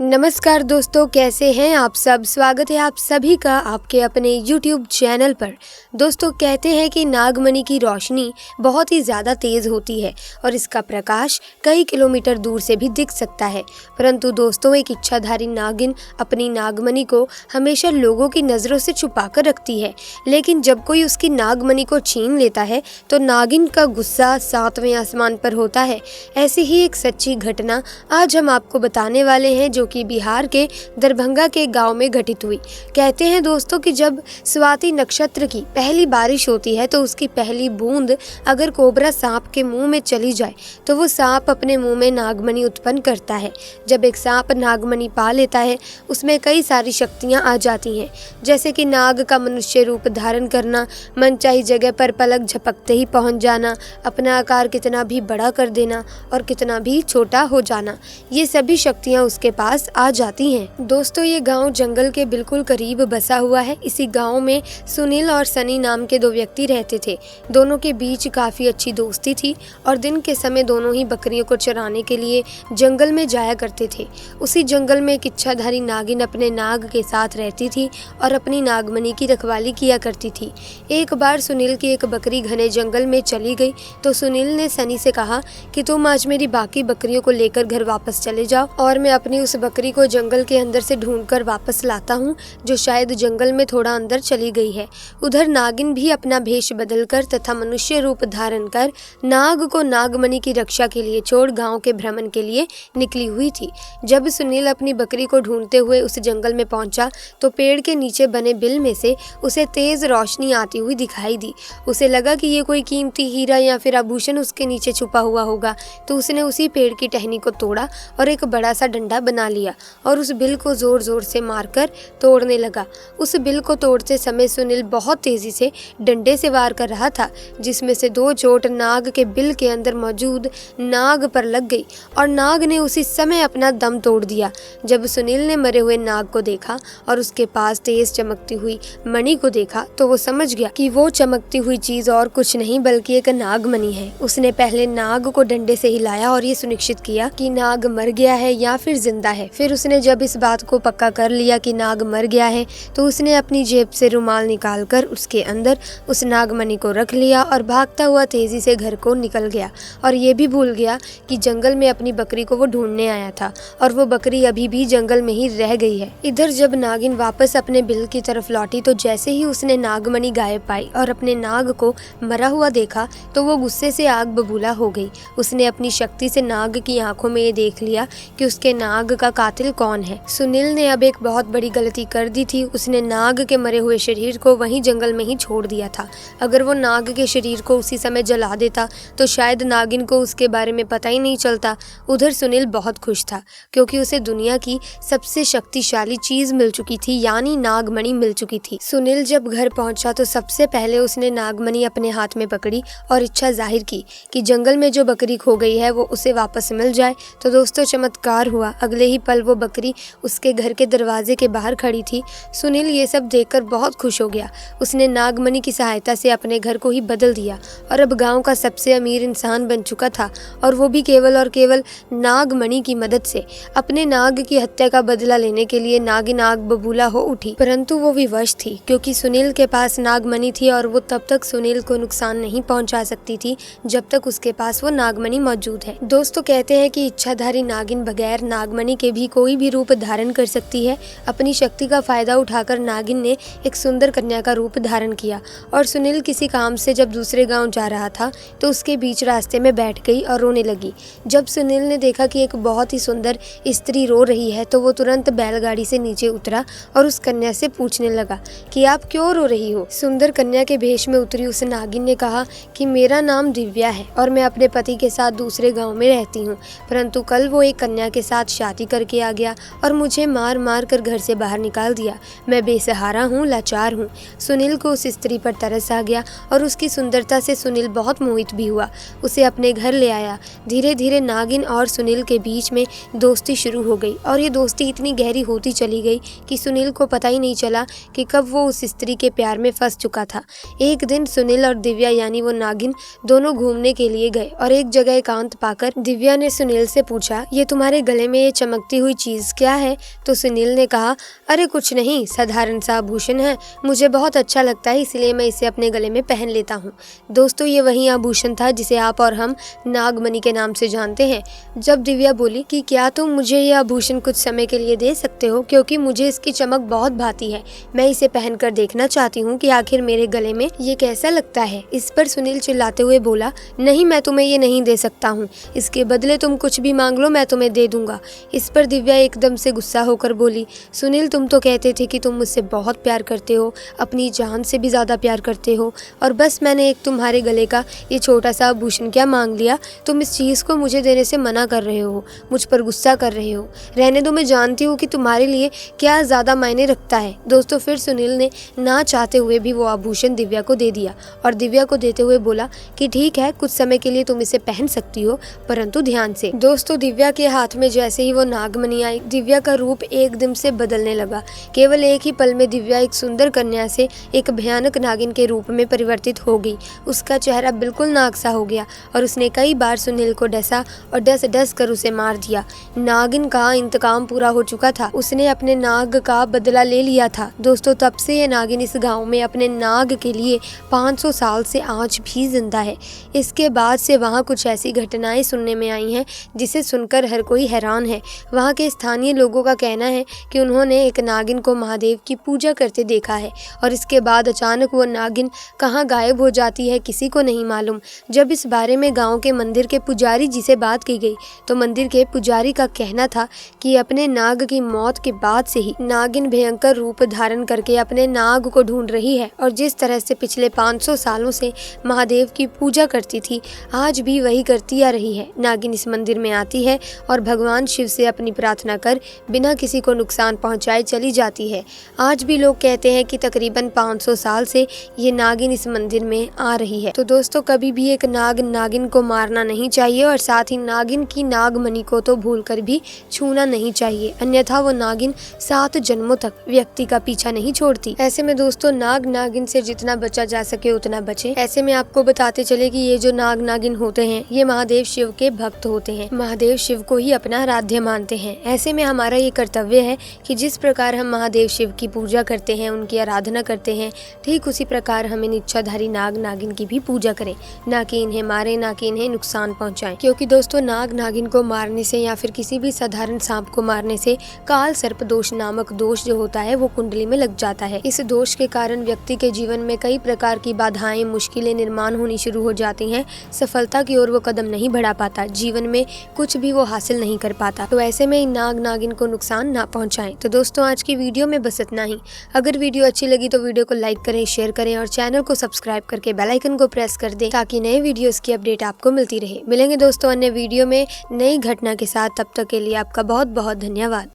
नमस्कार दोस्तों, कैसे हैं आप सब। स्वागत है आप सभी का आपके अपने YouTube चैनल पर। दोस्तों, कहते हैं कि नागमणि की रोशनी बहुत ही ज़्यादा तेज़ होती है और इसका प्रकाश कई किलोमीटर दूर से भी दिख सकता है। परंतु दोस्तों, एक इच्छाधारी नागिन अपनी नागमणि को हमेशा लोगों की नज़रों से छुपा कर रखती है, लेकिन जब कोई उसकी नागमणि को छीन लेता है तो नागिन का गुस्सा 7वें आसमान पर होता है। ऐसी ही एक सच्ची घटना आज हम आपको बताने वाले हैं, जो कि बिहार के दरभंगा के गांव में घटित हुई। कहते हैं दोस्तों कि जब स्वाति नक्षत्र की पहली बारिश होती है तो उसकी पहली बूंद अगर कोबरा सांप के मुंह में चली जाए तो वो सांप अपने मुंह में नागमणि उत्पन्न करता है। जब एक सांप नागमणि पा लेता है उसमें कई सारी शक्तियां आ जाती हैं, जैसे कि नाग का मनुष्य रूप धारण करना, मनचाही जगह पर पलक झपकते ही पहुंच जाना, अपना आकार कितना भी बड़ा कर देना और कितना भी छोटा हो जाना। ये सभी शक्तियां उसके पास आ जाती हैं। दोस्तों, ये गांव जंगल के बिल्कुल करीब बसा हुआ है। इसी गांव में सुनील और सनी नाम के दो व्यक्ति रहते थे। दोनों के बीच काफी अच्छी दोस्ती थी और दिन के समय दोनों ही बकरियों को चराने के लिए जंगल में जाया करते थे। उसी जंगल में एक इच्छाधारी नागिन अपने नाग के साथ रहती थी और अपनी नागमणि की रखवाली किया करती थी। एक बार सुनील की एक बकरी घने जंगल में चली गई तो सुनील ने सनी से कहा कि तुम आज मेरी बाकी बकरियों को लेकर घर वापस चले जाओ और मैं अपनी उस बकरी को जंगल के अंदर से ढूंढकर वापस लाता हूँ, जो शायद जंगल में थोड़ा अंदर चली गई है। उधर नागिन भी अपना भेष बदलकर तथा मनुष्य रूप धारण कर नाग को नागमणि की रक्षा के लिए छोड़ गांव के भ्रमण के लिए निकली हुई थी। जब सुनील अपनी बकरी को ढूंढते हुए उस जंगल में पहुंचा तो पेड़ के नीचे बने बिल में से उसे तेज रोशनी आती हुई दिखाई दी। उसे लगा कि ये कोई कीमती हीरा या फिर आभूषण उसके नीचे छुपा हुआ होगा, तो उसने उसी पेड़ की टहनी को तोड़ा और एक बड़ा सा डंडा बना लिया और उस बिल को जोर जोर से मारकर तोड़ने लगा। उस बिल को तोड़ते समय सुनील बहुत तेजी से डंडे से वार कर रहा था, जिसमें से 2 चोट नाग के बिल के अंदर मौजूद नाग पर लग गई और नाग ने उसी समय अपना दम तोड़ दिया। जब सुनील ने मरे हुए नाग को देखा और उसके पास तेज चमकती हुई मणि को देखा तो वो समझ गया कि वो चमकती हुई चीज और कुछ नहीं बल्कि एक नागमणि है। उसने पहले नाग को डंडे से हिलाया और ये सुनिश्चित किया कि नाग मर गया है या फिर जिंदा है। फिर उसने जब इस बात को पक्का कर लिया कि नाग मर गया है तो उसने अपनी जेब से रुमाल निकालकर उसके अंदर उस नागमणि को रख लिया और भागता हुआ तेजी से घर को निकल गया और ये भी भूल गया कि जंगल में अपनी बकरी को वो ढूंढने आया था और वो बकरी अभी भी जंगल में ही रह गई है। इधर जब नागिन वापस अपने बिल की तरफ लौटी तो जैसे ही उसने नागमणि गायब पाई और अपने नाग को मरा हुआ देखा तो वो गुस्से से आग बबूला हो गई। उसने अपनी शक्ति से नाग की आंखों में ये देख लिया कि उसके नाग का कातिल कौन है। सुनील ने अब एक बहुत बड़ी गलती कर दी थी। उसने नाग के मरे हुए शरीर को वहीं जंगल में ही छोड़ दिया था। अगर वो नाग के शरीर को उसी समय जला देता तो शायद नागिन को उसके बारे में पता ही नहीं चलता। उधर सुनील बहुत खुश था क्योंकि उसे दुनिया की सबसे शक्तिशाली चीज मिल चुकी थी, यानी नागमणि मिल चुकी थी। सुनील जब घर पहुंचा तो सबसे पहले उसने नागमणि अपने हाथ में पकड़ी और इच्छा जाहिर की कि जंगल में जो बकरी खो गई है वो उसे वापस मिल जाए। तो दोस्तों, चमत्कार हुआ। अगले ही पल वो बकरी उसके घर के दरवाजे के बाहर खड़ी थी। सुनील ये सब देखकर बहुत खुश हो गया। उसने नागमणि की सहायता से अपने घर को ही बदल दिया और अब गांव का सबसे अमीर इंसान बन चुका था, और वो भी केवल और केवल नागमणि की मदद से। अपने नाग की हत्या का बदला लेने के लिए नागिन आग बबूला हो उठी, परंतु वो विवश थी क्योंकि सुनील के पास नागमणि थी और वो तब तक सुनील को नुकसान नहीं पहुंचा सकती थी जब तक उसके पास वो नागमणि मौजूद है। दोस्तों, कहते हैं कि इच्छाधारी नागिन बगैर नागमणि के भी कोई भी रूप धारण कर सकती है। अपनी शक्ति का फायदा उठाकर नागिन ने एक सुंदर कन्या का रूप धारण किया और सुनील किसी काम से जब दूसरे गांव जा रहा था तो उसके बीच रास्ते में बैठ गई और रोने लगी। जब सुनील ने देखा कि एक बहुत ही सुंदर स्त्री रो रही है तो वो तुरंत बैलगाड़ी से नीचे उतरा और उस कन्या से पूछने लगा कि आप क्यों रो रही हो। सुंदर कन्या के भेष में उतरी उस नागिन ने कहा कि मेरा नाम दिव्या है और मैं अपने पति के साथ दूसरे गाँव में रहती हूँ, परंतु कल वो एक कन्या के साथ शादी करके आ गया और मुझे मार मार कर घर से बाहर निकाल दिया। मैं बेसहारा हूँ, लाचार हूँ। सुनील को उस स्त्री पर तरस आ गया और उसकी सुंदरता से सुनील बहुत मोहित भी हुआ। उसे अपने घर ले आया। धीरे धीरे नागिन और सुनील के बीच में दोस्ती शुरू हो गई और ये दोस्ती इतनी गहरी होती चली गई कि सुनील को पता ही नहीं चला कि कब वो उस स्त्री के प्यार में फंस चुका था। एक दिन सुनील और दिव्या यानी वो नागिन दोनों घूमने के लिए गए और एक जगह एकांत पाकर दिव्या ने सुनील से पूछा, ये तुम्हारे गले में ये चमकती चमकती हुई चीज़ क्या है? तो सुनील ने कहा, अरे कुछ नहीं, साधारण सा आभूषण है, मुझे बहुत अच्छा लगता है इसलिए मैं इसे अपने गले में पहन लेता हूँ। दोस्तों ये वही आभूषण था जिसे आप और हम नागमणि के नाम से जानते हैं। जब दिव्या बोली कि क्या तुम मुझे ये आभूषण कुछ समय के लिए दे सकते हो, क्योंकि मुझे इसकी चमक बहुत भाती है, मैं इसे पहनकर देखना चाहती हूँ कि आखिर मेरे गले में ये कैसा लगता है। इस पर सुनील चिल्लाते हुए बोला, नहीं मैं तुम्हें ये नहीं दे सकता हूँ, इसके बदले तुम कुछ भी मांग लो, मैं तुम्हें दे दूंगा। इस पर दिव्या एकदम से गुस्सा होकर बोली, सुनील तुम तो कहते थे कि तुम मुझसे बहुत प्यार करते हो, अपनी जान से भी ज्यादा प्यार करते हो, और बस मैंने एक तुम्हारे गले का ये छोटा सा आभूषण क्या मांग लिया, तुम इस चीज को मुझे देने से मना कर रहे हो, मुझ पर गुस्सा कर रहे हो। रहने दो, मैं जानती हूँ कि तुम्हारे लिए क्या ज्यादा मायने रखता है। दोस्तों फिर सुनील ने ना चाहते हुए भी वो आभूषण दिव्या को दे दिया और दिव्या को देते हुए बोला कि ठीक है, कुछ समय के लिए तुम इसे पहन सकती हो, परंतु ध्यान से। दोस्तों दिव्या के हाथ में जैसे ही वो नागमणि आई, दिव्या का रूप एकदम से बदलने लगा। केवल एक ही पल में दिव्या एक सुंदर कन्या से एक भयानक नागिन के रूप में परिवर्तित हो गई। उसका चेहरा बिल्कुल नाग सा हो गया और उसने कई बार सुनील को डसा और डस डस कर उसे मार दिया। नागिन का इंतकाम पूरा हो चुका था, उसने अपने नाग का बदला ले लिया था। दोस्तों तब से ये नागिन इस गांव में अपने नाग के लिए 500 साल से आज भी जिंदा है। इसके बाद से वहाँ कुछ ऐसी घटनाएं सुनने में आई हैं जिसे सुनकर हर कोई हैरान है। वहाँ के स्थानीय लोगों का कहना है कि उन्होंने एक नागिन को महादेव की पूजा करते देखा है और इसके बाद अचानक वो नागिन कहाँ गायब हो जाती है किसी को नहीं मालूम। जब इस बारे में गांव के मंदिर के पुजारी जी से बात की गई तो मंदिर के पुजारी का कहना था कि अपने नाग की मौत के बाद से ही नागिन भयंकर रूप धारण करके अपने नाग को ढूंढ रही है और जिस तरह से पिछले 500 सालों से महादेव की पूजा करती थी आज भी वही करती आ रही है। नागिन इस मंदिर में आती है और भगवान शिव से अपनी प्रार्थना कर बिना किसी को नुकसान पहुंचाए चली जाती है। आज भी लोग कहते हैं कि तकरीबन 500 साल से ये नागिन इस मंदिर में आ रही है। तो दोस्तों कभी भी एक नागिन को मारना नहीं चाहिए और साथ ही नागिन की नागमणि को तो भूलकर भी छूना नहीं चाहिए, अन्यथा वो नागिन 7 जन्मों तक व्यक्ति का पीछा नहीं छोड़ती। ऐसे में दोस्तों नागिन से जितना बचा जा सके उतना बचे। ऐसे में आपको बताते चले कि ये जो नागिन होते हैं ये महादेव शिव के भक्त होते हैं, महादेव शिव को ही अपना आराध्य मानते हैं। ऐसे में हमारा ये कर्तव्य है कि जिस प्रकार हम महादेव शिव की पूजा करते हैं, उनकी आराधना करते हैं, ठीक उसी प्रकार हम इन इच्छाधारी नागिन की भी पूजा करें, ना कि इन्हें मारे, ना कि इन्हें नुकसान पहुंचाएं। क्योंकि दोस्तों नागिन को मारने से या फिर किसी भी साधारण सांप को मारने से काल सर्प दोष नामक दोष जो होता है वो कुंडली में लग जाता है। इस दोष के कारण व्यक्ति के जीवन में कई प्रकार की बाधाएं, मुश्किलें निर्माण होनी शुरू हो जाती हैं। सफलता की ओर वो कदम नहीं बढ़ा पाता, जीवन में कुछ भी वो हासिल नहीं कर पाता। तो ऐसे में नागिन को नुकसान ना पहुंचाएं। तो दोस्तों आज की वीडियो में बस इतना ही। अगर वीडियो अच्छी लगी तो वीडियो को लाइक करें, शेयर करें और चैनल को सब्सक्राइब करके बेल आइकन को प्रेस कर दें ताकि नए वीडियोस की अपडेट आपको मिलती रहे। मिलेंगे दोस्तों अन्य वीडियो में नई घटना के साथ, तब तक के लिए आपका बहुत बहुत धन्यवाद।